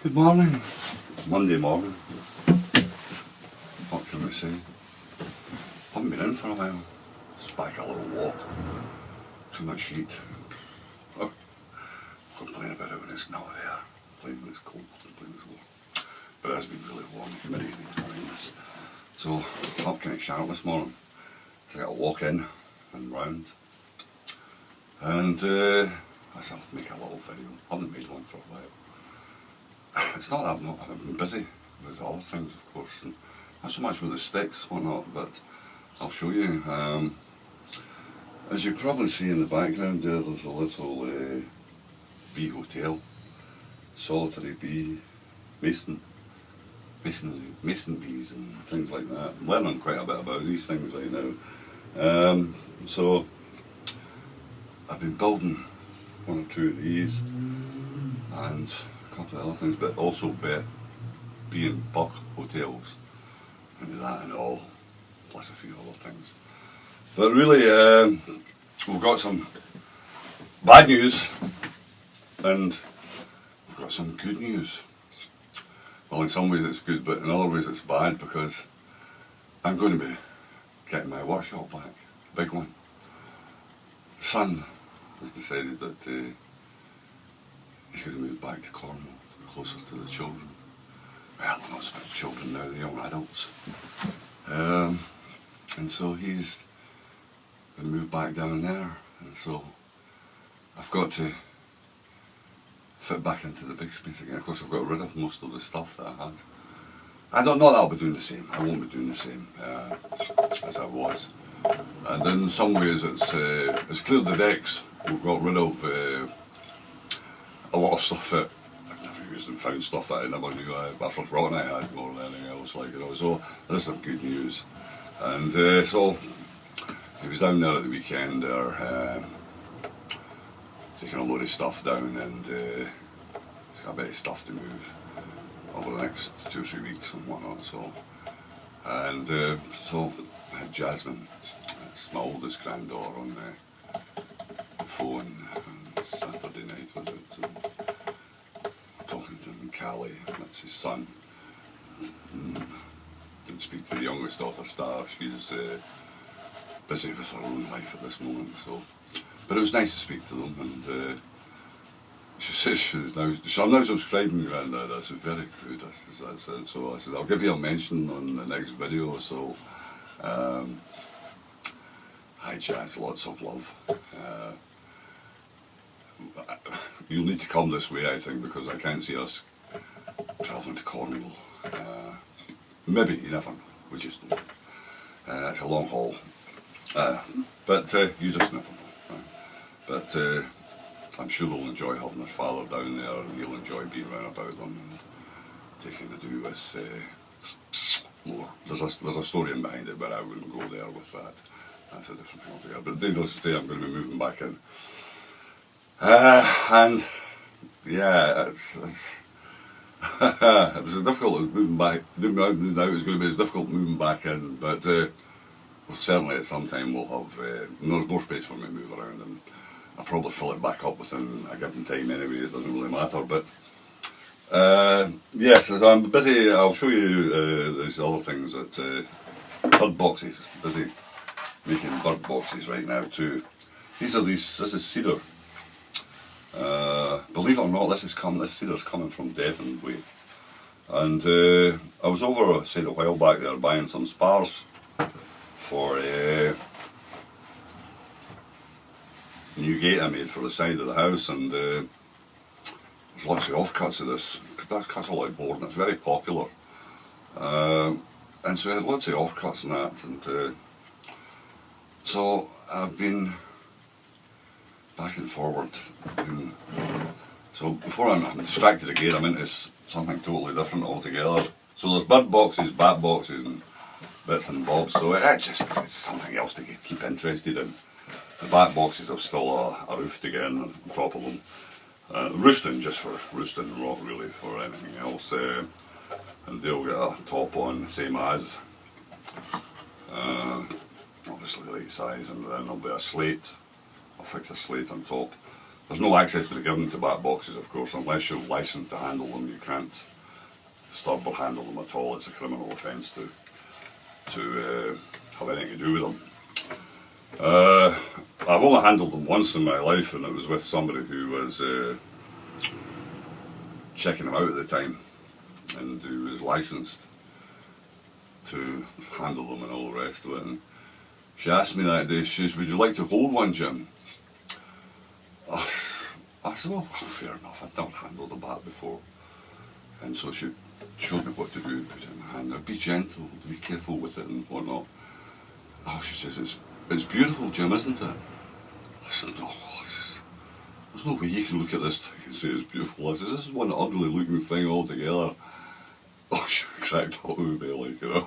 Good morning. Monday morning. What can we say? Haven't been in for a while. Just back a little walk. Too much heat. Oh, complain about it when it's not there. Complain when it's cold. Complain when it's warm. But it has been really warm. Humidity has been horrendous. So, up kind of sharp this morning. So I got a walk in and round. And I said I'll make a little video. I haven't made one for a while. It's not that I've been busy with other things, of course, and not so much with the sticks, whatnot, but I'll show you. As you probably see in the background there, there's a little bee hotel, solitary bee, mason bees and things like that. I'm learning quite a bit about these things right now. So I've been building one or two of these and a couple of other things, but also bee and bug hotels, and that and all, plus a few other things. But really, we've got some bad news and we've got some good news. Well, in some ways it's good, but in other ways it's bad, because I'm going to be getting my workshop back, a big one. The son has decided that he's going to move back to Cornwall, closer to the children. Well, not so much children now, the young adults. And so he's going to move back down there, and so I've got to fit back into the big space again. Of course, I've got rid of most of the stuff that I had. I don't know that I'll be doing the same. I won't be doing the same as I was. And in some ways it's cleared the decks. We've got rid of a lot of stuff that I've never used, and found stuff that I never knew I forgotten I had more than anything else. So there's some good news. And so he was down there at the weekend there, taking a load of stuff down, and he's got a bit of stuff to move over the next 2 or 3 weeks and whatnot. So I had Jasmine, that's my oldest granddaughter, on the phone on Saturday night, was it? And talking to him, Callie, that's his son. Didn't speak to the youngest daughter, Star. She's busy with her own life at this moment. So, but it was nice to speak to them, and she says I'm now subscribing, Grandad. I said, very good. I said, so I said, I'll give you a mention on the next video. So, hi Jazz, lots of love. You'll need to come this way, I think, because I can't see us travelling to Cornwall. Maybe, you never know. We just don't. It's a long haul. But you just never know. Right? But I'm sure they'll enjoy having their father down there, and you'll enjoy being around about them and taking to do with more. There's a story in behind it, but I wouldn't go there with that. That's a different thing altogether. But needless to say, I'm going to be moving back in. And yeah, it's it was difficult moving back. Moving out now is going to be as difficult moving back in, but certainly at some time we'll have there's more space for me to move around, and I'll probably fill it back up within a given time anyway. It doesn't really matter. But yes, as I'm busy. I'll show you these other things that bird boxes. Busy making bird boxes right now too. This is cedar. Believe it or not, this cedar's coming from Devon way. And I was over, say, a while back there buying some spars for a new gate I made for the side of the house, and there's lots of offcuts of this. That cuts a lot of board, and it's very popular. And so I had lots of offcuts and that, and so I've been back and forward. So before I'm distracted again, I'm into something totally different altogether. So there's bird boxes, bat boxes, and bits and bobs. So it's something else to keep interested in. The bat boxes have still a roof to get in on top of them. Roosting, just for roosting, not really for anything else. And they'll get a top on, same as. Obviously the right size, and then there'll be a slate. I'll fix a slate on top. There's no access to be given to back boxes, of course, unless you're licensed to handle them. You can't disturb or handle them at all. It's a criminal offence to have anything to do with them. I've only handled them once in my life, and it was with somebody who was checking them out at the time, and who was licensed to handle them and all the rest of it. And she asked me that day, she says, "Would you like to hold one, Jim?" I said, "Well, fair enough, I'd not handled a bat before." And so she showed me what to do, put it in my hand. Now, be gentle, be careful with it and whatnot. Oh, she says, it's beautiful, Jim, isn't it? I said, no, there's no way you can look at this thing and say it's beautiful. I said, this is one ugly looking thing altogether. Oh, she cracked up with me, like, you know.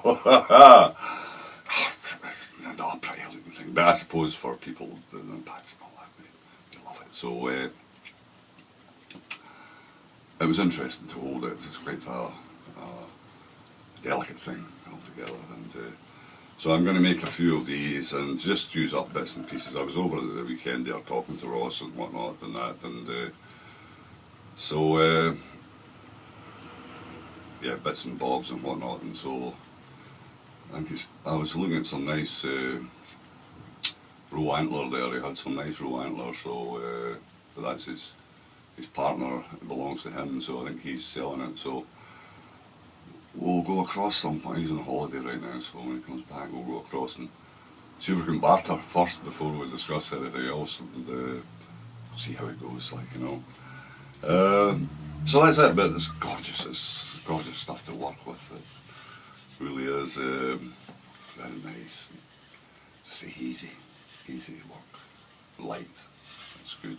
Not a pretty looking thing, but I suppose for people, that's not that way. They love it. So, it was interesting to hold it. It's quite a delicate thing altogether. And so I'm going to make a few of these and just use up bits and pieces. I was over at the weekend there talking to Ross and whatnot and that. And so, yeah, bits and bobs and whatnot. And so I think I was looking at some nice roe antler there. He had some nice roe antler. So but that's his partner, it belongs to him, so I think he's selling it. So we'll go across some point. He's on holiday right now, so when he comes back we'll go across and see if we can barter first before we discuss anything else, and see how it goes, like, you know. So that's it, but it's gorgeous stuff to work with. It really is very nice, just easy work, light, it's good.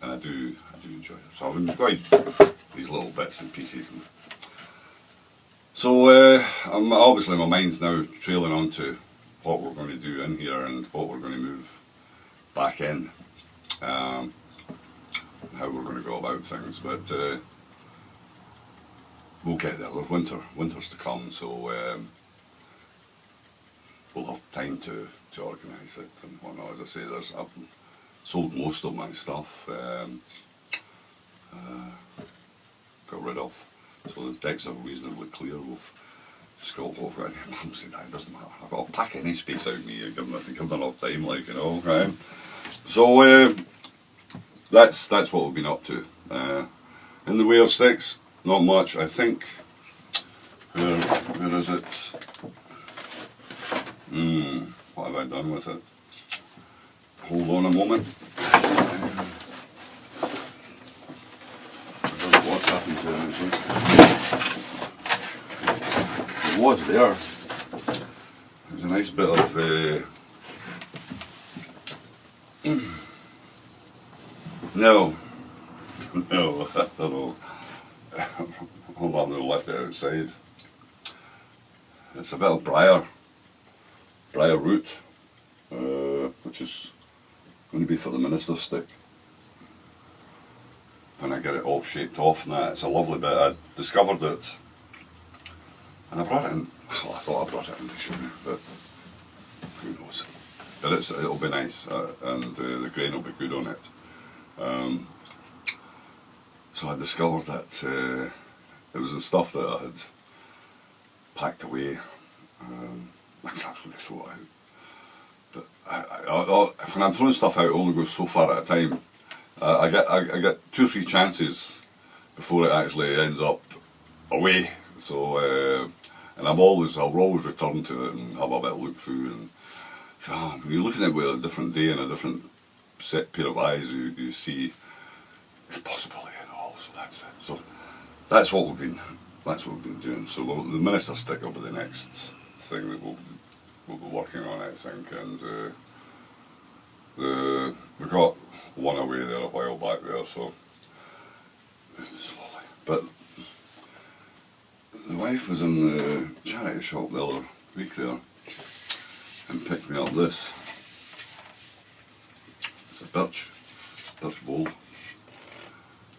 And I do enjoy it. So I've enjoyed these little bits and pieces. And so obviously my mind's now trailing on to what we're going to do in here and what we're going to move back in, how we're going to go about things. But we'll get there. There's winter's to come, so we'll have time to organise it and whatnot. As I say, I've sold most of my stuff, got rid of, so the decks are reasonably clear. We've just got what Mum said, that it doesn't matter, I've got to pack any space out of me, give them enough time, like, you know, right? So that's what we've been up to. In the way of sticks, not much. I think, where is it? What have I done with it? Hold on a moment. I don't know what's happened to it actually. It was there. There's a nice bit of no, I don't know. Hold on, we'll left it outside. It's a bit of briar root, which is going to be for the minister's stick. And I get it all shaped off and that. It's a lovely bit. I discovered it, and I brought it in. Well, I thought I brought it in to show you, but who knows. But it'll be nice, and the grain will be good on it. So I discovered that it was the stuff that I had packed away. I can actually throw it out. But when I'm throwing stuff out, it only goes so far at a time. I get 2 or 3 chances before it actually ends up away. So and I'll always return to it and have a bit of look through. And so when you're looking at it with a different day and a different set pair of eyes, you see the possibility and all. So that's it. So that's what we've been doing. So the minister stick will be the next thing that we'll be working on, I think. And we got one away there a while back there, so slowly. But the wife was in the charity shop the other week there and picked me up this. It's a birch bowl.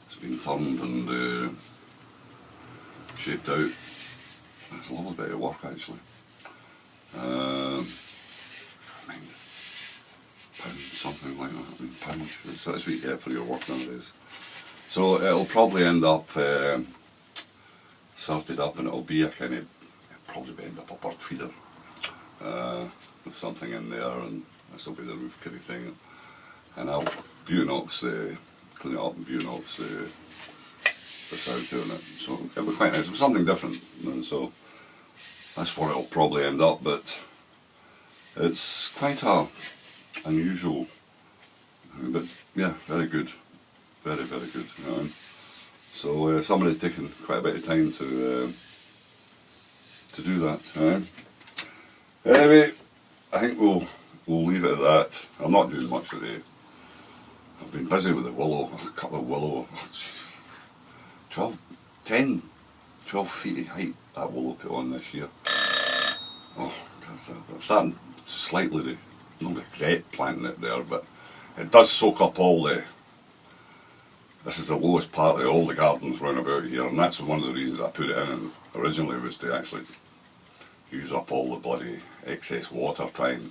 It's been turned and shaped out. It's a lovely bit of work actually. £1, something like that. I mean, £1. So that's what you get for your work nowadays. So it'll probably end up sorted up, and it'll be a kind of, it'll probably end up a bird feeder with something in there, and this will be the roof kitty thing. And I'll buinox, clean it up and buinox this out doing it. So it'll be quite nice. It was something different, and so that's where it'll probably end up. But it's quite a unusual, but yeah, very good, very good. You know? So somebody taken quite a bit of time to do that. You know? Anyway, I think we'll leave it at that. I'm not doing much today. I've been busy with the willow. A couple of willow, 12 feet of height that willow put on this year. Oh, I'm starting slightly to not regret planting it there, but it does soak up all the. This is the lowest part of all the gardens round about here, and that's one of the reasons I put it in originally, was to actually use up all the bloody excess water, try and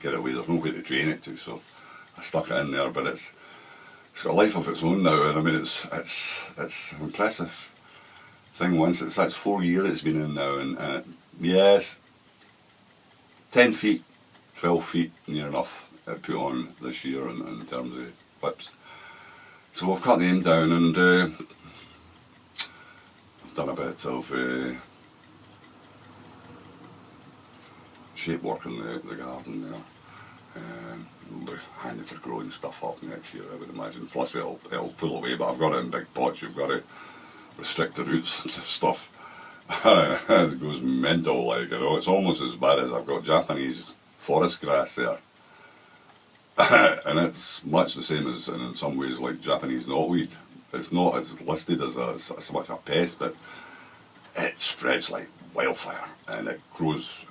get it away. There's no way to drain it to, so I stuck it in there. But it's got a life of its own now, and I mean it's an impressive thing. Once that's 4 years it's been in now, and yes, 10 feet, 12 feet near enough it put on this year in terms of whips. So we've cut the end down, and I've done a bit of shape work in the garden there. It'll be handy for growing stuff up next year, I would imagine. Plus it'll pull away, but I've got it in big pots. You've got to restrict the roots to stuff. It goes mental, like, you know. It's almost as bad as I've got Japanese forest grass there. And it's much the same as, and in some ways, like Japanese knotweed. It's not as listed as so much a pest, but it spreads like wildfire, and it grows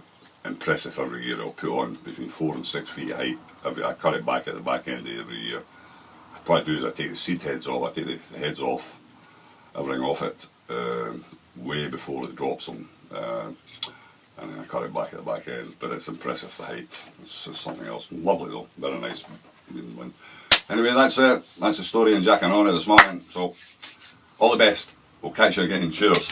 impressive every year. It'll put on between 4 and 6 feet height. I cut it back at the back end of every year. What I do is I take the seed heads off, I take the heads off, everything off it, way before it drops them, and then I cut it back at the back end. But it's impressive, the height. It's something else. Lovely though, very nice. Anyway, that's it. That's the story in Jack and Honey this morning. So, all the best. We'll catch you again. Cheers.